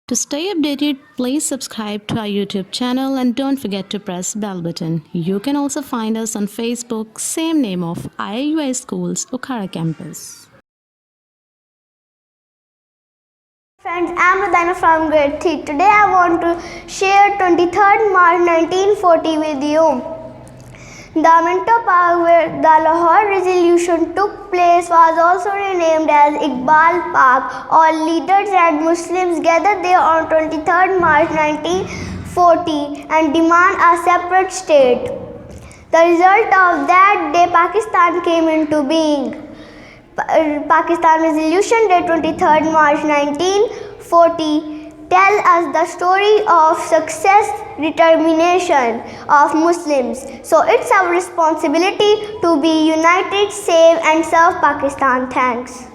To stay updated, please subscribe to our YouTube channel and don't forget to press bell button. You can also find us on Facebook, same name of IIUI Schools, Ukhara campus. Friends, I'm Rudaina from grade 3. Today I want to share 23rd March 1940 with you. The Minto Park where the Lahore Resolution took place was also renamed as Iqbal Park. All leaders and Muslims gathered there on 23rd March 1940 and demand a separate state. The result of that day, Pakistan came into being. Pakistan Resolution Day 23rd March 1940 tell us the story of success, determination of Muslims. So it's our responsibility to be united, save and serve Pakistan. Thanks.